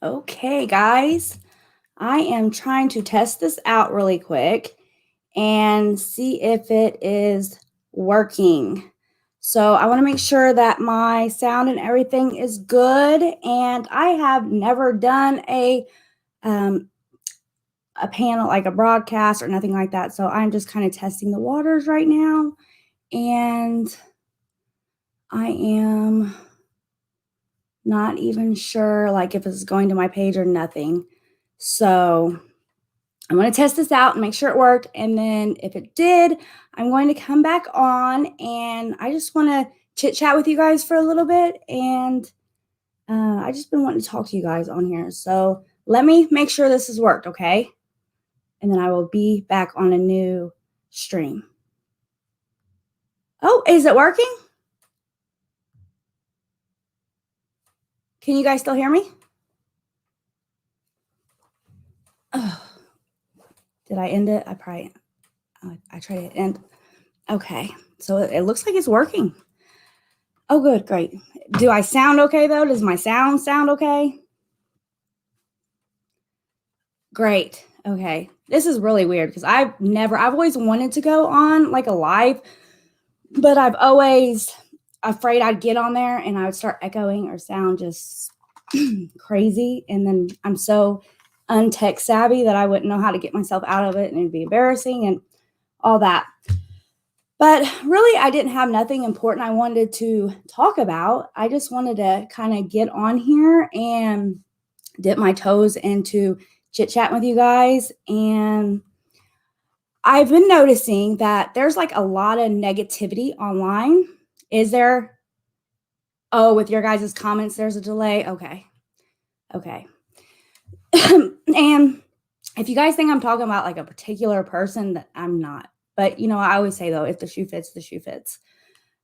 Okay, guys, I am trying to test this out really quick and see if it is working. So I want to make sure that my sound and everything is good. And I have never done um, a panel, like a broadcast or nothing like that. So I'm just kind of testing the waters right now. And I am not even sure like if it's going to my page or nothing. So I'm going to test this out and make sure it worked. And then if it did, I'm going to come back on and I just want to chit chat with you guys for a little bit. And I just been wanting to talk to you guys on here. So let me make sure this has worked, okay? And then I will be back on a new stream. Oh, is it working? Can you guys still hear me? Oh, did I end it? I tried to end. Okay, so it looks like it's working. Oh, good, great. Do I sound okay though? Does my sound okay? Great. Okay. This is really weird because I've always wanted to go on like a live, but I've always afraid I'd get on there and I would start echoing or sound just crazy. And then I'm so untech savvy that I wouldn't know how to get myself out of it and it'd be embarrassing and all that. But really, I didn't have nothing important I wanted to talk about. I just wanted to kind of get on here and dip my toes into chit chat with you guys. And I've been noticing that there's like a lot of negativity online. Is there? Oh, with your guys' comments, there's a delay. Okay. And if you guys think I'm talking about like a particular person, that I'm not. But I always say though, if the shoe fits, the shoe fits.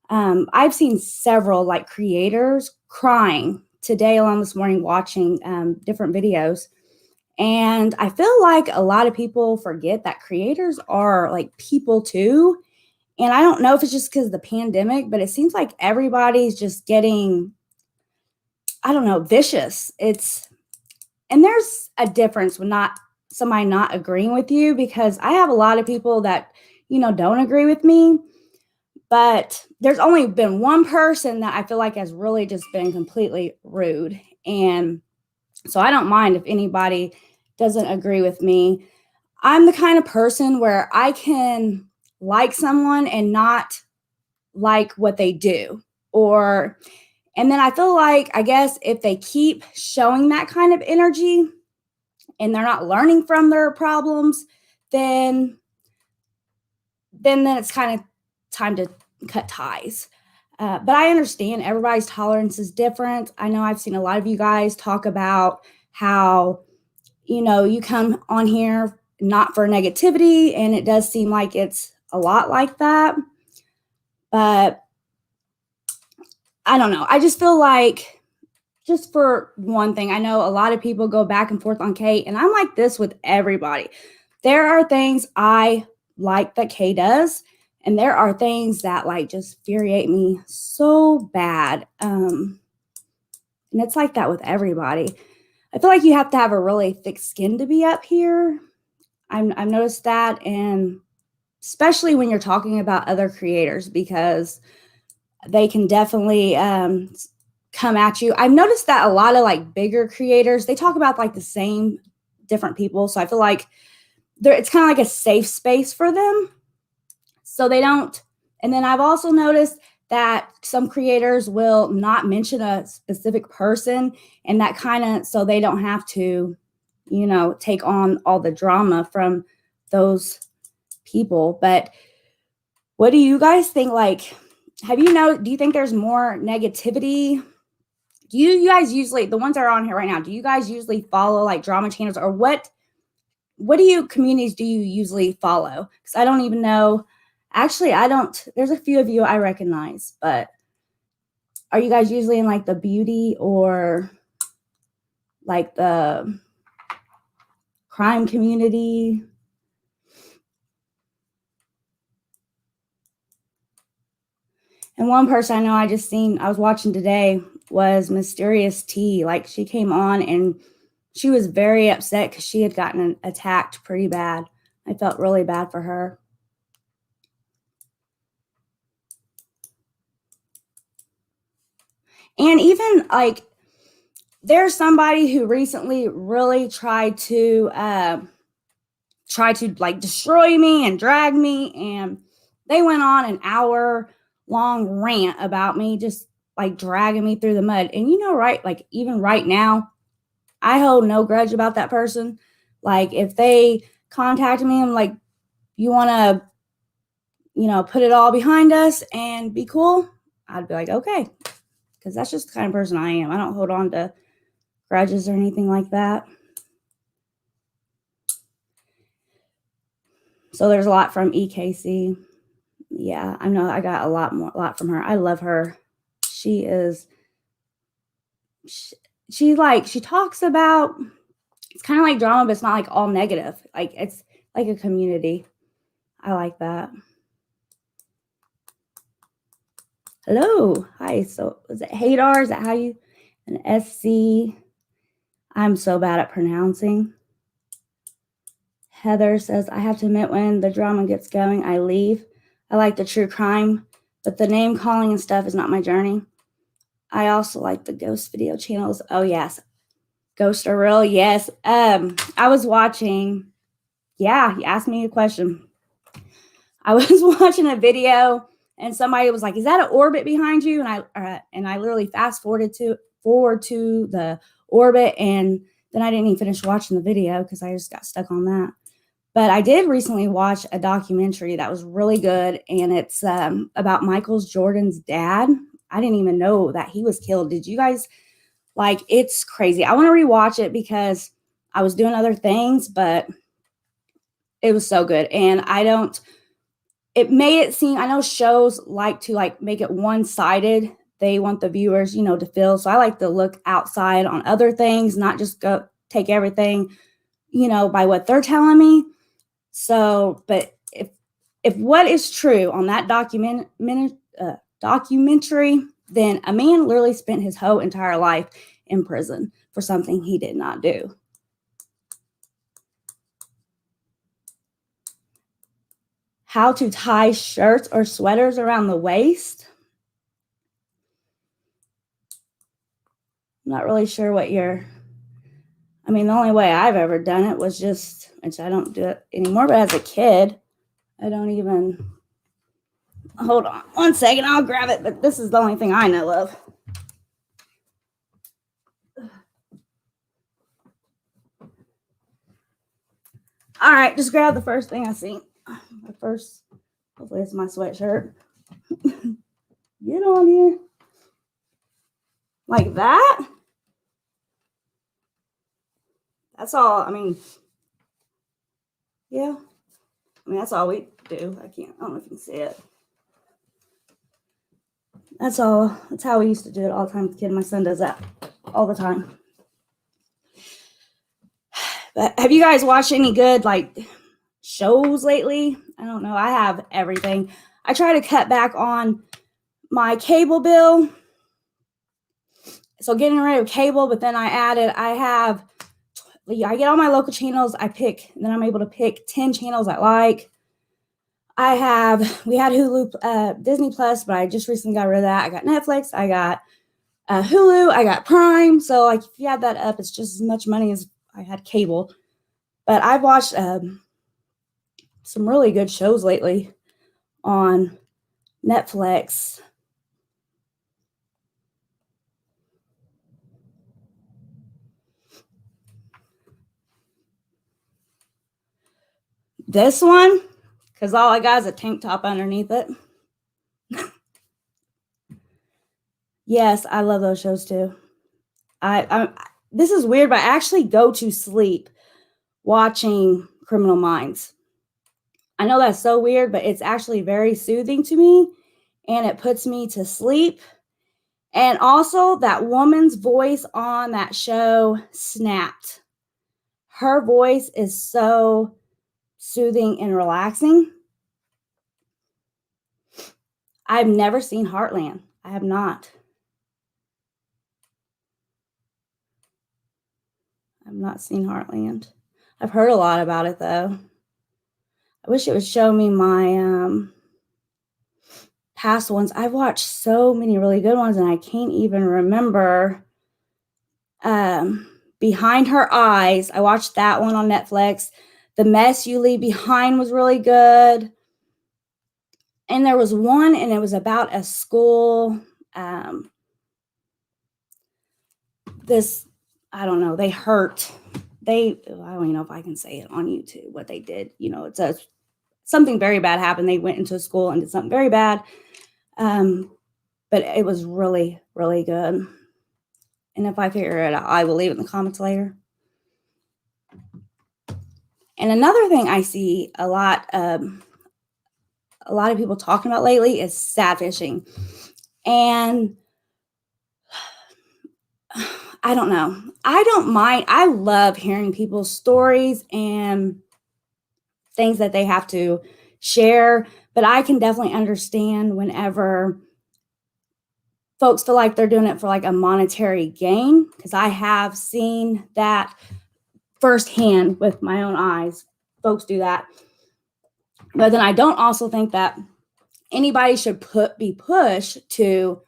I've seen several like creators crying today along this morning watching different videos. And I feel like a lot of people forget that creators are like people too. And I don't know if it's just because of the pandemic, but it seems like everybody's just getting, I don't know, vicious. And there's a difference when somebody not agreeing with you, because I have a lot of people that, don't agree with me. But there's only been one person that I feel like has really just been completely rude. And so I don't mind if anybody doesn't agree with me. I'm the kind of person where I can like someone and not like what they do. And then I feel like, I guess, if they keep showing that kind of energy and they're not learning from their problems, then it's kind of time to cut ties. But I understand everybody's tolerance is different. I know I've seen a lot of you guys talk about how, you come on here not for negativity, and it does seem like it's a lot like that. But I don't know. I just feel like, just for one thing, I know a lot of people go back and forth on Kate, and I'm like this with everybody. There are things I like that Kay does, and there are things that like just infuriate me so bad. And it's like that with everybody. I feel like you have to have a really thick skin to be up here. I've noticed that, and especially when you're talking about other creators, because they can definitely come at you. I've noticed that a lot of like bigger creators, they talk about like the same different people. So I feel like it's kind of like a safe space for them. So they don't. And then I've also noticed that some creators will not mention a specific person, and that kind of, so they don't have to, take on all the drama from those people. But what do you guys think? Like, do you think there's more negativity? Do you guys usually, the ones that are on here right now, do you guys usually follow like drama channels, or what communities do you usually follow? Because I don't even know. Actually, I don't. There's a few of you I recognize, but are you guys usually in like the beauty or like the crime community? And one person I know I was watching today was Mysterious T. Like, she came on and she was very upset because she had gotten attacked pretty bad. I felt really bad for her. And even like there's somebody who recently really tried to like destroy me and drag me, and they went on an hour-long rant about me, just like dragging me through the mud. And you know, right, like even right now, I hold no grudge about that person. Like if they contacted me and like, you want to, you know, put it all behind us and be cool, I'd be like, okay, because that's just the kind of person I am. I don't hold on to grudges or anything like that. So there's a lot from EKC. Yeah, I know I got a lot from her. I love her. She is, she talks about, it's kind of like drama, but it's not like all negative. Like it's like a community. I like that. Hello. Hi. So is it Hadar? Is that how you, an SC? I'm so bad at pronouncing. Heather says, I have to admit, when the drama gets going, I leave. I like the true crime, but the name calling and stuff is not my journey. I also like the ghost video channels. Oh, yes. Ghosts are real. Yes. I was watching. Yeah, you asked me a question. I was watching a video and somebody was like, is that an orbit behind you? And I literally fast forward to the orbit, and then I didn't even finish watching the video because I just got stuck on that. But I did recently watch a documentary that was really good, and it's about Michael Jordan's dad. I didn't even know that he was killed. Did you guys? Like, it's crazy. I want to rewatch it because I was doing other things, but it was so good. And it made it seem, I know shows like to like make it one-sided. They want the viewers, you know, to feel. So I like to look outside on other things, not just go take everything, you know, by what they're telling me. So, but if what is true on that documentary, then a man literally spent his whole entire life in prison for something he did not do. How to tie shirts or sweaters around the waist. I'm not really sure what the only way I've ever done it was just, which I don't do it anymore, but as a kid, I don't even, hold on one second, I'll grab it, but this is the only thing I know of. All right, just grab the first thing I see. Hopefully it's my sweatshirt. Get on here. Like that? That's all, yeah. That's all we do. I don't know if you can see it. That's all. That's how we used to do it all the time with the kid. My son does that all the time. But have you guys watched any good like shows lately? I don't know. I have everything. I try to cut back on my cable bill. So getting rid of cable, but then I get all my local channels. Then I'm able to pick 10 channels I like. We had Hulu, Disney Plus, but I just recently got rid of that. I got Netflix, I got Hulu, I got Prime. So like if you add that up, it's just as much money as I had cable. But I've watched some really good shows lately on Netflix. This one, because all I got is a tank top underneath it. Yes, I love those shows too. This is weird, but I actually go to sleep watching Criminal Minds. I know that's so weird, but it's actually very soothing to me, and it puts me to sleep. And also, that woman's voice on that show snapped. Her voice is so soothing and relaxing. I've never seen Heartland. I have not. I've not seen Heartland. I've heard a lot about it though. I wish it would show me my past ones. I've watched so many really good ones and I can't even remember. Behind Her Eyes, I watched that one on Netflix. The Mess You Leave Behind was really good. And there was one, and it was about a school. This, I don't know, they hurt. I don't even know if I can say it on YouTube, what they did. You know, something very bad happened. They went into a school and did something very bad. But it was really, really good. And if I figure it out, I will leave it in the comments later. And another thing I see a lot of people talking about lately is sad fishing. And I don't know. I don't mind. I love hearing people's stories and things that they have to share, but I can definitely understand whenever folks feel like they're doing it for like a monetary gain, because I have seen that firsthand with my own eyes. Folks do that. But then I don't also think that anybody should be pushed to,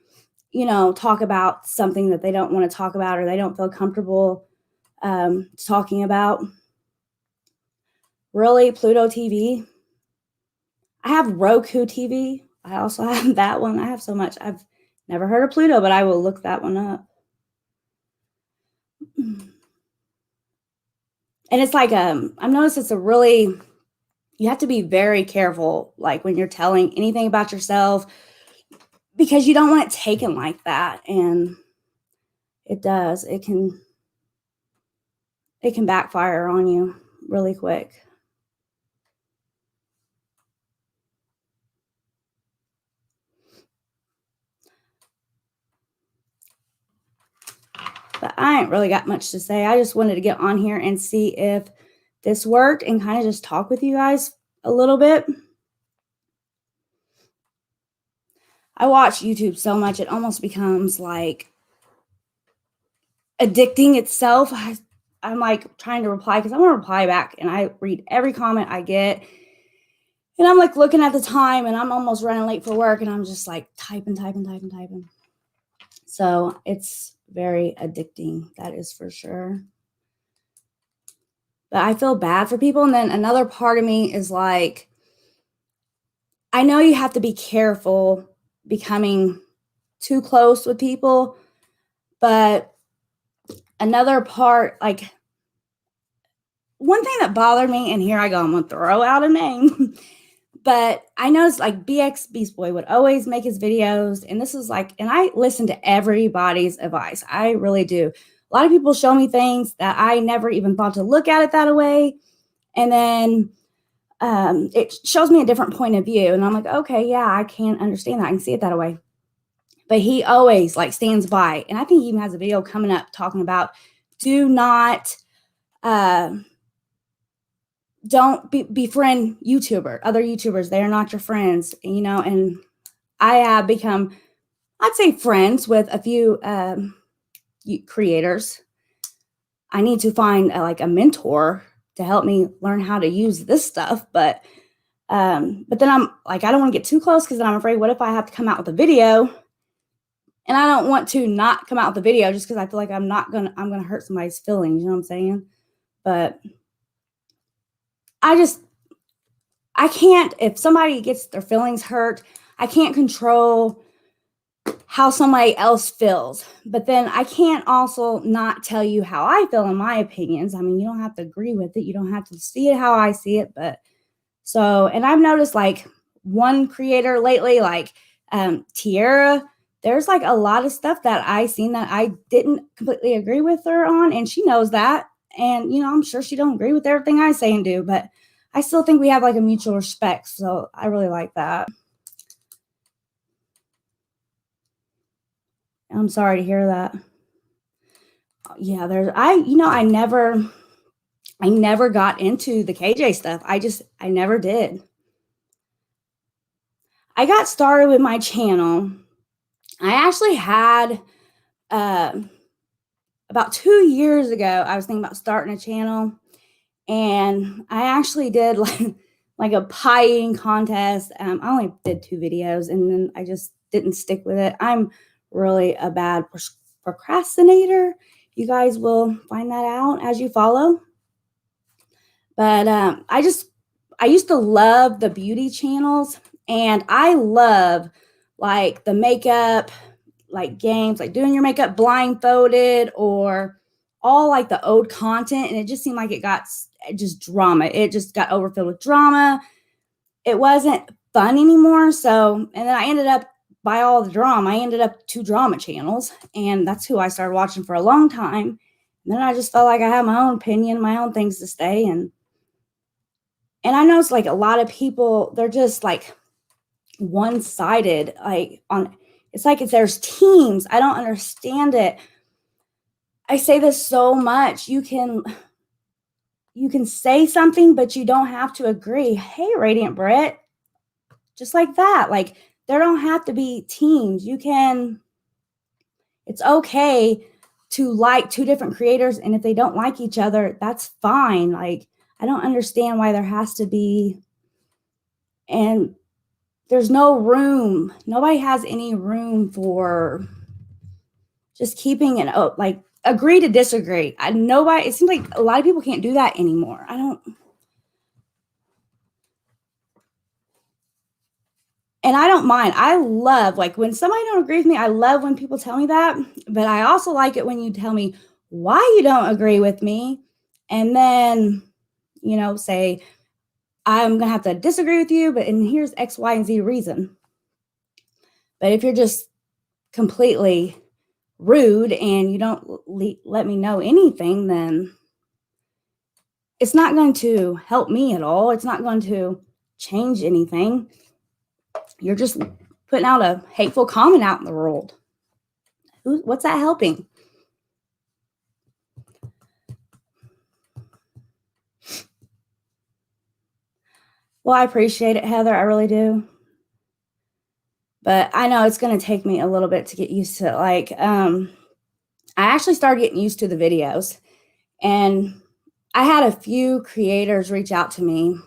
you know, talk about something that they don't want to talk about or they don't feel comfortable talking about. Really, Pluto TV. I have Roku TV. I also have that one. I have so much. I've never heard of Pluto, but I will look that one up. And it's like, I've noticed it's you have to be very careful, like when you're telling anything about yourself, because you don't want it taken like that. And it does. It can backfire on you really quick. But I ain't really got much to say. I just wanted to get on here and see if this worked and kind of just talk with you guys a little bit. I watch YouTube so much, it almost becomes like addicting itself. I'm like trying to reply because I want to reply back, and I read every comment I get. And I'm like looking at the time and I'm almost running late for work and I'm just like typing. So it's very addicting, that is for sure. But I feel bad for people. And then another part of me is like, I know you have to be careful becoming too close with people, but another part, like one thing that bothered me, and here I go, I'm gonna throw out a name, but I noticed like BXBeastBoy would always make his videos, and this is like, and I listen to everybody's advice. I really do. A lot of people show me things that I never even thought to look at it that way. And then it shows me a different point of view. And I'm like, okay, yeah, I can understand that. I can see it that way. But he always like stands by. And I think he even has a video coming up talking about do not, don't befriend other YouTubers. They are not your friends, you know. And I have become, I'd say, friends with a few creators. I need to find like a mentor to help me learn how to use this stuff. But then I'm like, I don't want to get too close because then I'm afraid, what if I have to come out with a video? And I don't want to not come out with a video just because I feel like I'm going to hurt somebody's feelings. You know what I'm saying? But I can't, if somebody gets their feelings hurt, I can't control how somebody else feels. But then I can't also not tell you how I feel in my opinions. I mean, you don't have to agree with it. You don't have to see it how I see it. But so, and I've noticed like one creator lately, like Tiara, there's like a lot of stuff that I seen that I didn't completely agree with her on, and she knows that. And, you know, I'm sure she don't agree with everything I say and do, but I still think we have like a mutual respect. So I really like that. I'm sorry to hear that. Yeah, I never got into the KJ stuff. I never did. I got started with my channel. I actually had about 2 years ago, I was thinking about starting a channel, and I actually did like a pie eating contest. I only did 2 videos, and then I just didn't stick with it. I'm really a bad procrastinator. You guys will find that out as you follow. But I used to love the beauty channels, and I love like the makeup, like games, like doing your makeup blindfolded, or all like the old content. And it just seemed like it got just drama. It just got overfilled with drama. It wasn't fun anymore. So, and then I ended up, by all the drama, I ended up 2 drama channels, and that's who I started watching for a long time. And then I just felt like I had my own opinion, my own things to say. And I know it's like a lot of people, they're just like one-sided, like on, it's like if there's teams. I don't understand it. I say this so much. You can say something, but you don't have to agree. Hey, Radiant Brett, just like that. Like, there don't have to be teams. It's okay to like 2 different creators, and if they don't like each other, that's fine. Like, I don't understand why there has to be, and there's no room. Nobody has any room for just keeping it like agree to disagree. Nobody, it seems like a lot of people can't do that anymore. And I don't mind. I love, like, when somebody don't agree with me, I love when people tell me that, but I also like it when you tell me why you don't agree with me, and then, say, I'm going to have to disagree with you, and here's X, Y, and Z reason. But if you're just completely rude and you don't let me know anything, then it's not going to help me at all. It's not going to change anything. You're just putting out a hateful comment out in the world. What's that helping? Well, I appreciate it, Heather. I really do. But I know it's going to take me a little bit to get used to it. Like, I actually started getting used to the videos, and I had a few creators reach out to me.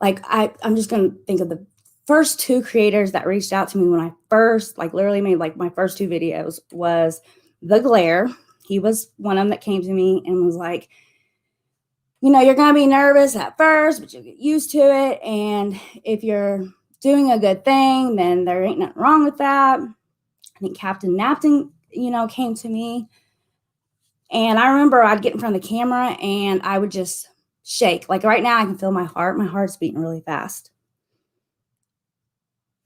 Like, I'm just going to think of the first 2 creators that reached out to me when I first, like, literally made like my first 2 videos. Was The Glare. He was one of them that came to me and was like, you're going to be nervous at first, but you'll get used to it. And if you're doing a good thing, then there ain't nothing wrong with that. I think Captain Napton, came to me. And I remember I'd get in front of the camera and I would just shake. Like, right now I can feel my heart. My heart's beating really fast.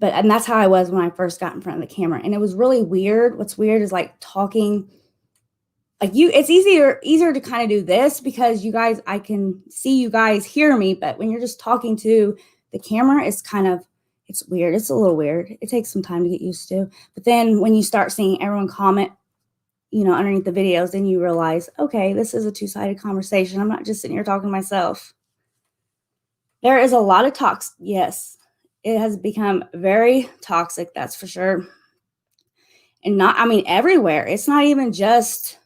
And that's how I was when I first got in front of the camera. And it was really weird. What's weird is like talking, like, it's easier to kind of do this because you guys, I can see you guys hear me. But when you're just talking to the camera, it's weird. It's a little weird. It takes some time to get used to. But then when you start seeing everyone comment, underneath the videos, then you realize, okay, this is a 2-sided conversation. I'm not just sitting here talking to myself. There is a lot of toxic. Yes, it has become very toxic. That's for sure. And everywhere. It's not even just,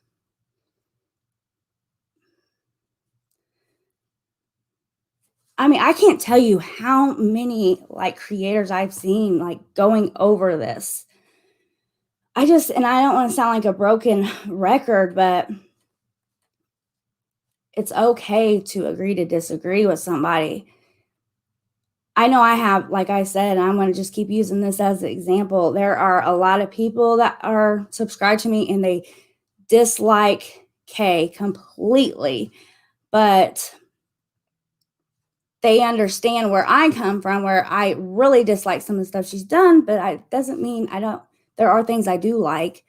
I can't tell you how many like creators I've seen like going over this. And I don't want to sound like a broken record, but it's okay to agree to disagree with somebody. I know I have, like I said, and I'm going to just keep using this as an example. There are a lot of people that are subscribed to me and they dislike Kay completely, but they understand where I come from, where I really dislike some of the stuff she's done, but it doesn't mean there are things I do like.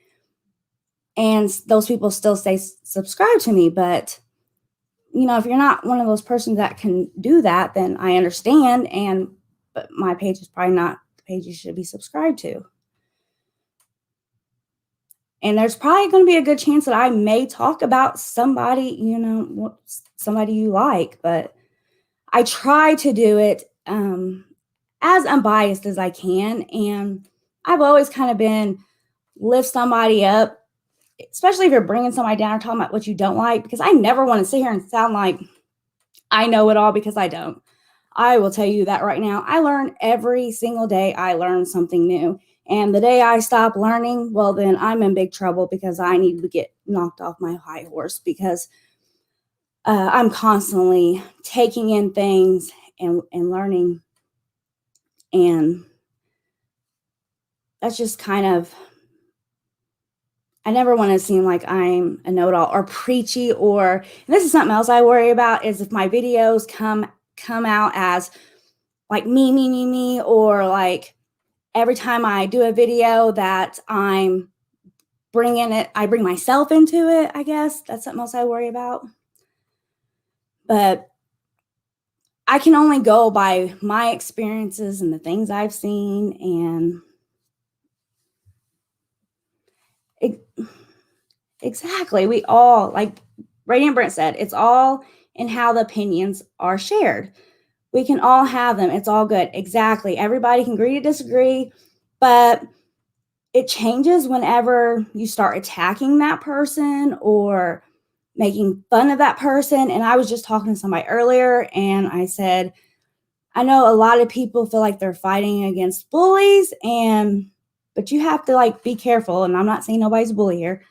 And those people still say subscribe to me, but if you're not one of those persons that can do that, then I understand. But my page is probably not the page you should be subscribed to. And there's probably going to be a good chance that I may talk about somebody, somebody you like, but I try to do it as unbiased as I can. And I've always kind of been lift somebody up especially if you're bringing somebody down or talking about what you don't like, because I never want to sit here and sound like I know it all, because I don't. I will tell you that right now. I learn every single day. I learn something new. And the day I stop learning, well, then I'm in big trouble, because I need to get knocked off my high horse, because I'm constantly taking in things and learning. And that's just kind of, I never want to seem like I'm a know-it-all or preachy, or, and this is something else I worry about, is if my videos come out as like me, or like every time I do a video that I'm bringing it, I bring myself into it, I guess. That's something else I worry about. But I can only go by my experiences and the things I've seen. And exactly, we all, like Radiant Brent said, it's all in how the opinions are shared. We can all have them. It's all good. Exactly. Everybody can agree to disagree, but it changes whenever you start attacking that person or making fun of that person. And I was just talking to somebody earlier, and I said, I know a lot of people feel like they're fighting against bullies, but you have to like be careful. And I'm not saying nobody's a bully here,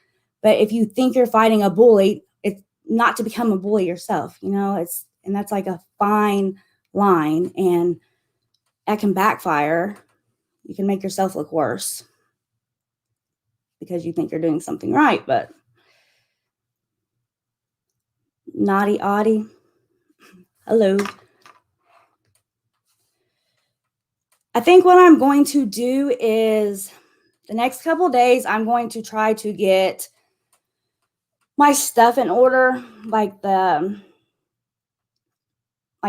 but if you think you're fighting a bully, it's not to become a bully yourself, and that's like a fine line, and that can backfire. You can make yourself look worse because you think you're doing something right. But naughty Audie, hello. I think what I'm going to do is the next couple days, I'm going to try to get my stuff in order, like the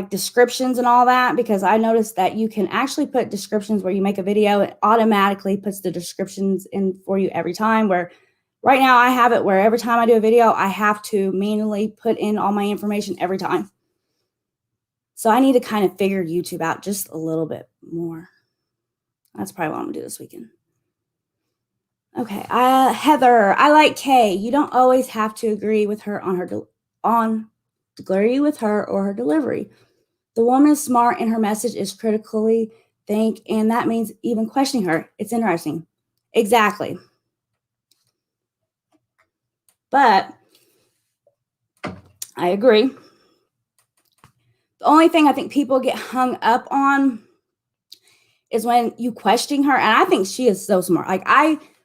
descriptions and all that, because I noticed that you can actually put descriptions where you make a video. It automatically puts the descriptions in for you every time, where right now I have it where every time I do a video, I have to manually put in all my information every time. So I need to kind of figure YouTube out just a little bit more. That's probably what I'm gonna do this weekend. Okay, Heather, I like Kay. You don't always have to agree with her agree with her or her delivery. The woman is smart, and her message is critically think, and that means even questioning her. It's interesting. Exactly. But I agree. The only thing I think people get hung up on is when you question her, and I think she is so smart. Like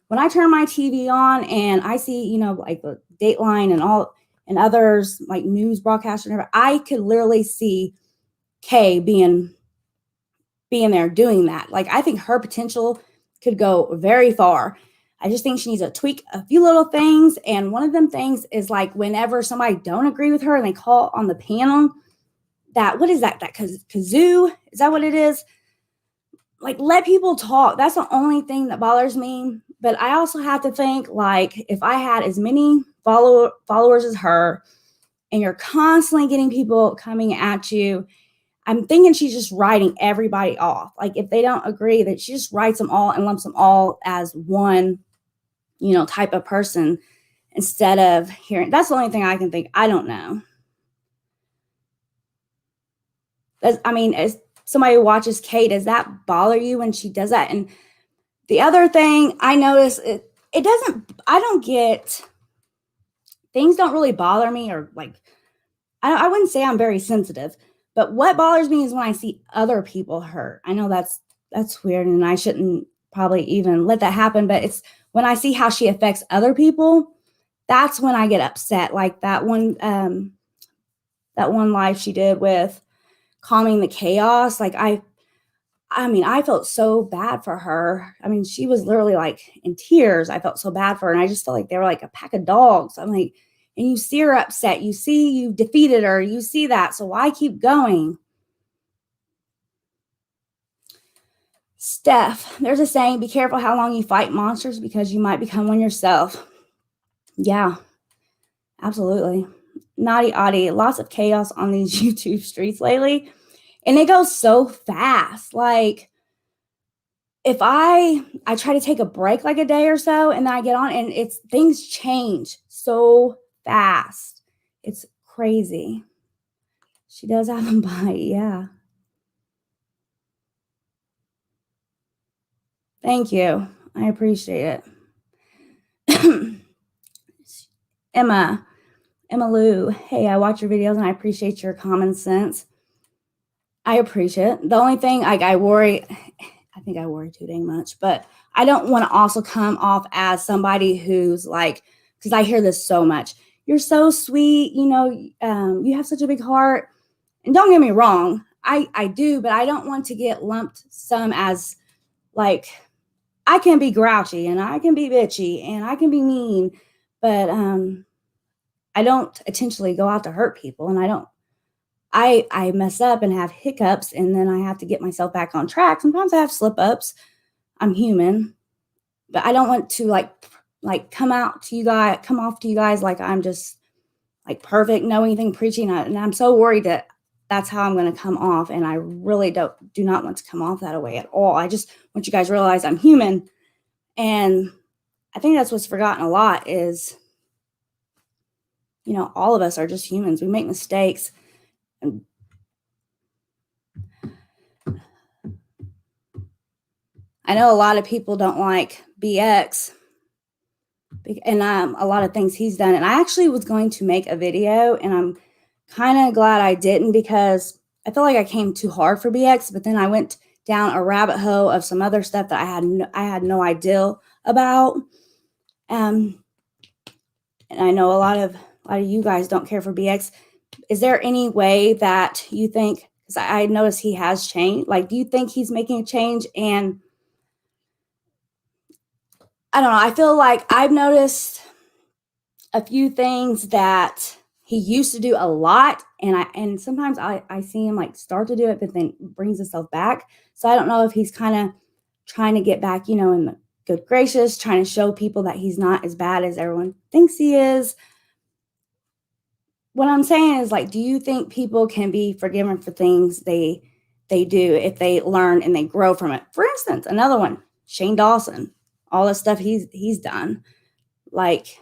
when I turn my TV on and I see, like the Dateline and others like news broadcasters, I could literally see Kay being there doing that. Like I think her potential could go very far. I just think she needs to tweak a few little things. And one of them things is like whenever somebody don't agree with her and they call on the panel, what is that kazoo? Is that what it is? Like, let people talk. That's the only thing that bothers me. But I also have to think, like, if I had as many followers as her, and you're constantly getting people coming at you, I'm thinking she's just writing everybody off. Like, if they don't agree, that she just writes them all and lumps them all as one, type of person, instead of hearing. That's the only thing I can think. I don't know. As somebody who watches Kate, does that bother you when she does that? And the other thing I notice, it doesn't, I don't get, things don't really bother me, or like, I wouldn't say I'm very sensitive, but what bothers me is when I see other people hurt. I know that's weird, and I shouldn't probably even let that happen, but it's when I see how she affects other people, that's when I get upset. Like that one live she did with calming the chaos. Like I felt so bad for her. She was literally like in tears. I felt so bad for her. And I just felt like they were like a pack of dogs. I'm like, and you see her upset. You see you defeated her. You see that. So why keep going? Steph, there's a saying, be careful how long you fight monsters, because you might become one yourself. Yeah, absolutely. Naughty Audie, lots of chaos on these YouTube streets lately. And it goes so fast. Like, if I try to take a break like a day or so, and then I get on, and things change so fast. It's crazy. She does have a bite, yeah. Thank you. I appreciate it. Emma Lou, hey, I watch your videos and I appreciate your common sense. I appreciate it. The only thing I worry, I think I worry too dang much, but I don't want to also come off as somebody who's like, because I hear this so much. You're so sweet, you have such a big heart. And don't get me wrong, I do, but I don't want to get lumped some as like, I can be grouchy and I can be bitchy and I can be mean, but I don't intentionally go out to hurt people, and I mess up and have hiccups, and then I have to get myself back on track. Sometimes I have slip ups. I'm human, but I don't want to come off to you guys like I'm just like perfect, know anything, preaching, and I'm so worried that that's how I'm going to come off, and I really do not want to come off that way at all. I just want you guys to realize I'm human, and I think that's what's forgotten a lot is, all of us are just humans. We make mistakes. And I know a lot of people don't like BX and a lot of things he's done. And I actually was going to make a video, and I'm kind of glad I didn't, because I feel like I came too hard for BX, but then I went down a rabbit hole of some other stuff that I had no idea about. And I know a lot of you guys don't care for BX. Is there any way that you think, because I noticed he has changed, like, do you think he's making a change? And I don't know, I feel like I've noticed a few things that he used to do a lot, and sometimes I see him like start to do it, but then brings himself back. So I don't know if he's kind of trying to get back, in the good gracious, trying to show people that he's not as bad as everyone thinks he is. What I'm saying is, like, do you think people can be forgiven for things they do if they learn and they grow from it? For instance, another one, Shane Dawson, all the stuff he's done, like,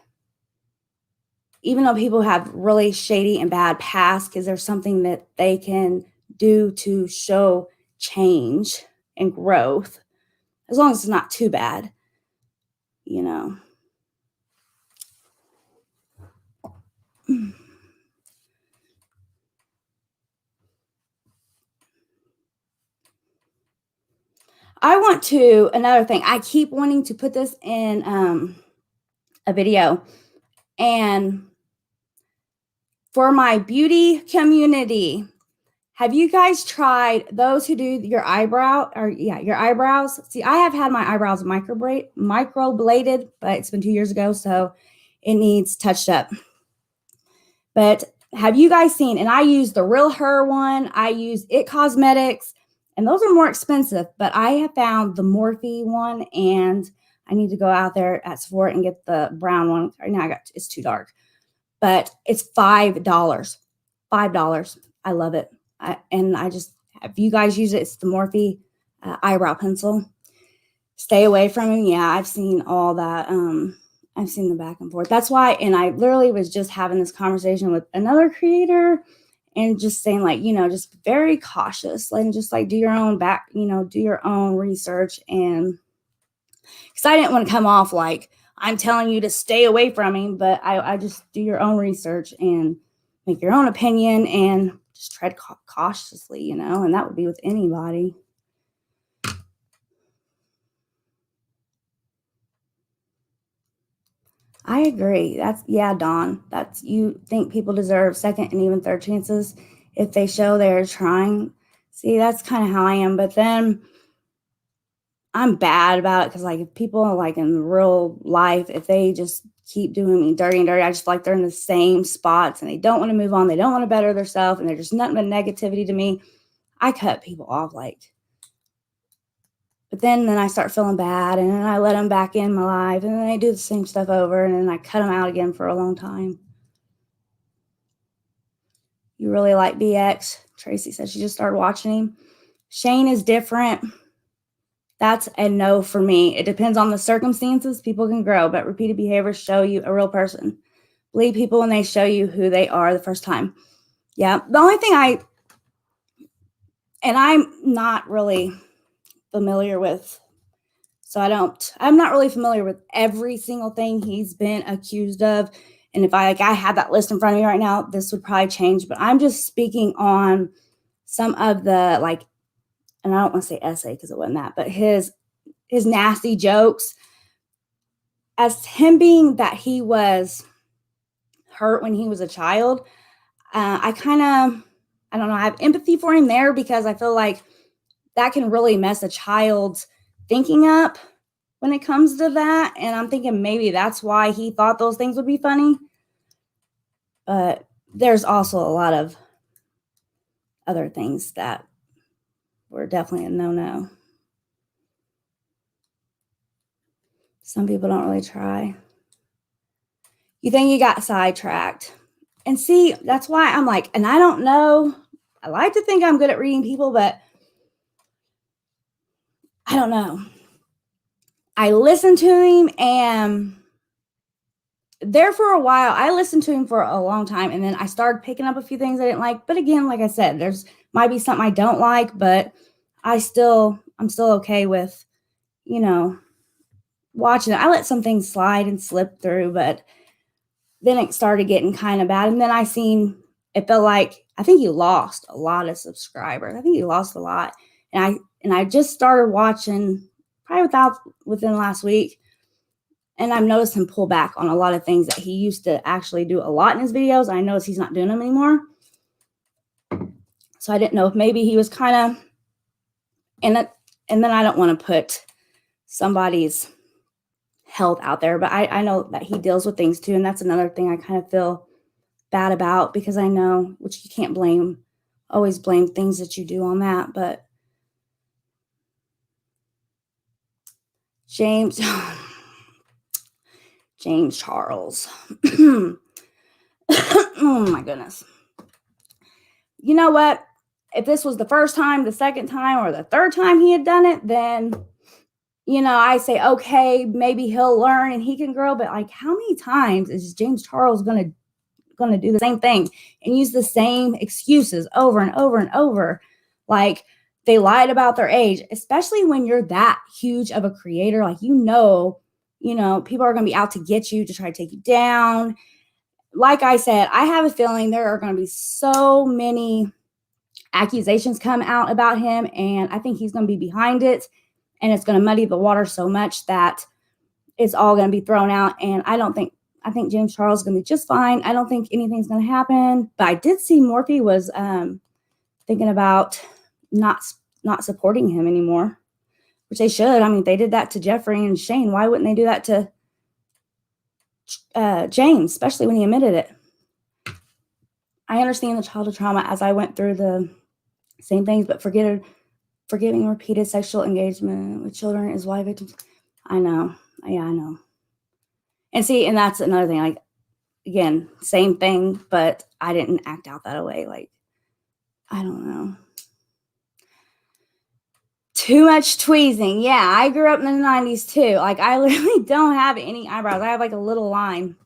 even though people have really shady and bad past, is there something that they can do to show change and growth, as long as it's not too bad, another thing, I keep wanting to put this in a video, and for my beauty community, have you guys tried, those who do your eyebrows? See, I have had my eyebrows microbladed, but it's been 2 years ago, so it needs touched up. But have you guys seen, and I use the Real Her one, I use It Cosmetics, and those are more expensive, but I have found the Morphe one, and I need to go out there at Sephora and get the brown one. Right now it's too dark, but it's $5. $5. I love it. If you guys use it, it's the Morphe eyebrow pencil. Stay away from him. Yeah, I've seen all that. I've seen the back and forth. That's why, and I literally was just having this conversation with another creator and just saying, like, just very cautious, and just like do your own do your own research. And because I didn't want to come off like I'm telling you to stay away from him, but I just do your own research and make your own opinion and just tread cautiously, and that would be with anybody. I agree. Dawn. You think people deserve second and even third chances if they show they're trying. See, that's kind of how I am. But then I'm bad about it because, like, if people like in real life, if they just keep doing me dirty and dirty, I just feel like they're in the same spots and they don't want to move on. They don't want to better themselves, and they're just nothing but negativity to me. I cut people off, but then I start feeling bad, and then I let them back in my life, and then they do the same stuff over, and then I cut them out again for a long time. You really like BX? Tracy said she just started watching him. Shane is different. That's a no for me. It depends on the circumstances. People can grow, but repeated behaviors show you a real person. Believe people when they show you who they are the first time. Yeah. The only thing and I'm not really familiar with, so I'm not really familiar with every single thing he's been accused of. And if I had that list in front of me right now, this would probably change, but I'm just speaking on some of the and I don't want to say essay because it wasn't that, but his nasty jokes, as him being that he was hurt when he was a child. I don't know, I have empathy for him there because I feel like that can really mess a child's thinking up when it comes to that. And I'm thinking maybe that's why he thought those things would be funny. But there's also a lot of other things that were definitely a no-no. Some people don't really try. You think you got sidetracked. And see, that's why I'm like, and I don't know. I like to think I'm good at reading people, but I don't know. I listened to him and there for a while, I listened to him for a long time, and then I started picking up a few things I didn't like. But again, like I said, there's might be something I don't like, but I'm still okay with, watching it. I let some things slide and slip through, but then it started getting kind of bad. And then it felt like I think he lost a lot of subscribers. I think he lost a lot. And I just started watching probably within the last week. And I've noticed him pull back on a lot of things that he used to actually do a lot in his videos. I noticed he's not doing them anymore. So I didn't know if maybe he was kind of in it. And then I don't want to put somebody's health out there, but I know that he deals with things too. And that's another thing I kind of feel bad about because I know, which you can't always blame things that you do on that. But James Charles. Oh my goodness. You know what? If this was the first time, the second time, or the third time he had done it, then, I say, okay, maybe he'll learn and he can grow. But how many times is James Charles going to do the same thing and use the same excuses over and over and over? Like, they lied about their age, especially when you're that huge of a creator. People are going to be out to get you, to try to take you down. Like I said, I have a feeling there are going to be so many accusations come out about him, and I think he's going to be behind it, and it's going to muddy the water so much that it's all going to be thrown out. And I think James Charles is going to be just fine. I don't think anything's going to happen. But I did see Morphe was thinking about not supporting him anymore, which they should. I mean, they did that to Jeffree and Shane. Why wouldn't they do that to James, especially when he admitted it? I understand the childhood trauma as I went through the same things, but forgiving repeated sexual engagement with children is why victims. I know. Yeah, I know. And see, and that's another thing. Again, same thing, but I didn't act out that way. I don't know. Too much tweezing. Yeah, I grew up in the 90s too. I literally don't have any eyebrows. I have a little line.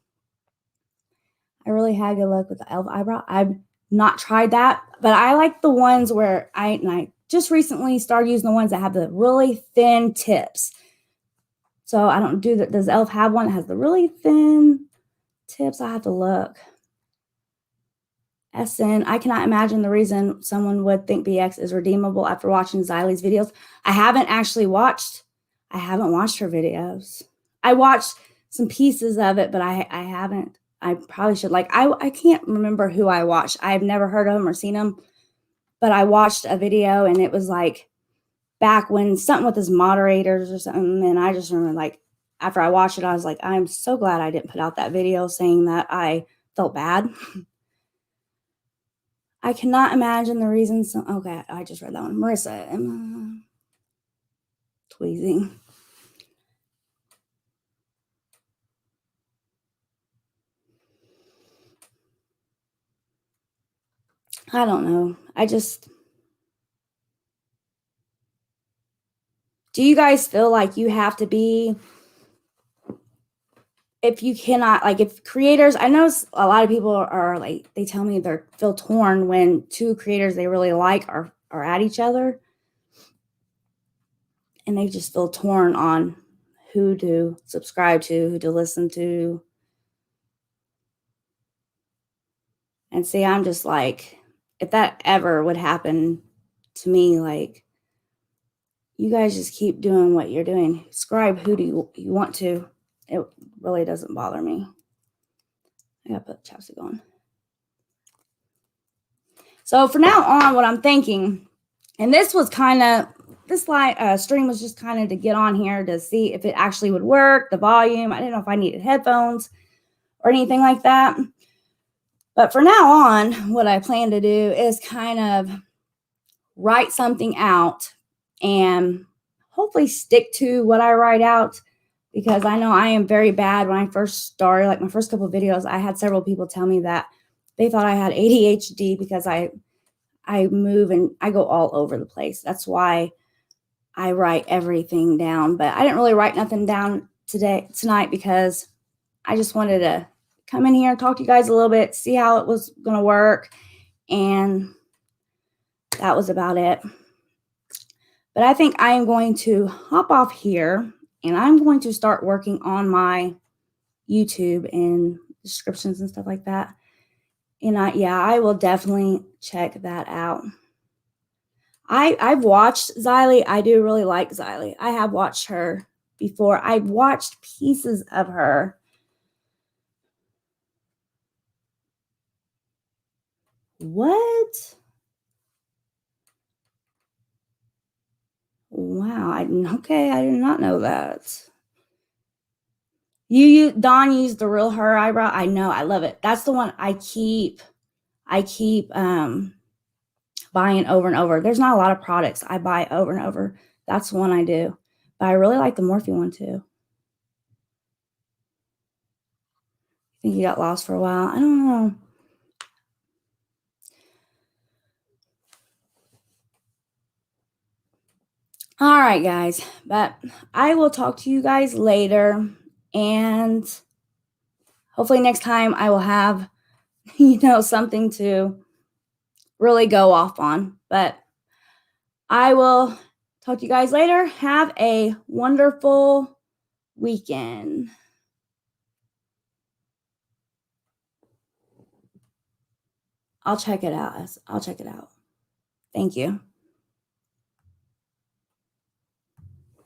I really had good luck with the elf eyebrow. I've not tried that, but I like the ones where I just recently started using the ones that have the really thin tips. So I don't do that. Does elf have one that has the really thin tips? I have to look. SN, I cannot imagine the reason someone would think BX is redeemable after watching Xylie's videos. I haven't watched her videos. I watched some pieces of it, but I haven't. I probably should. I can't remember who I watched. I've never heard of him or seen him, but I watched a video and it was back when something with his moderators or something. And I just remember after I watched it, I was like, I'm so glad I didn't put out that video saying that I felt bad. I cannot imagine the reasons. Okay, I just read that one. Marissa, tweezing. I don't know. I Do you guys feel like you have to be, if you cannot, like if creators, I know a lot of people are like, they tell me they feel torn when two creators they really like are at each other, and they just feel torn on who to subscribe to, who to listen to. And see, I'm just like, if that ever would happen to me, like, you guys just keep doing what you're doing. Subscribe who do you want to. It really doesn't bother me. I gotta put chapstick on. So for now on, what I'm thinking, and this was kind of, this stream was just kind of to get on here to see if it actually would work, the volume. I didn't know if I needed headphones or anything like that. But for now on, what I plan to do is kind of write something out and hopefully stick to what I write out, because I know I am very bad. When I first started, like my first couple of videos, I had several people tell me that they thought I had ADHD because I move and I go all over the place. That's why I write everything down. But I didn't really write nothing down tonight because I just wanted to come in here and talk to you guys a little bit, see how it was going to work. And that was about it. But I think I am going to hop off here and I'm going to start working on my YouTube and descriptions and stuff like that. And I will definitely check that out. I've watched Xylee. I do really like Xylee. I have watched her before. I've watched pieces of her. What? Wow. Okay, I did not know that. Dawn used the Real Her eyebrow. I know. I love it. That's the one I keep buying over and over. There's not a lot of products I buy over and over. That's the one I do. But I really like the Morphe one too. I think you got lost for a while. I don't know. All right, guys. But I will talk to you guys later. And hopefully next time I will have, something to really go off on. But I will talk to you guys later. Have a wonderful weekend. I'll check it out. Thank you.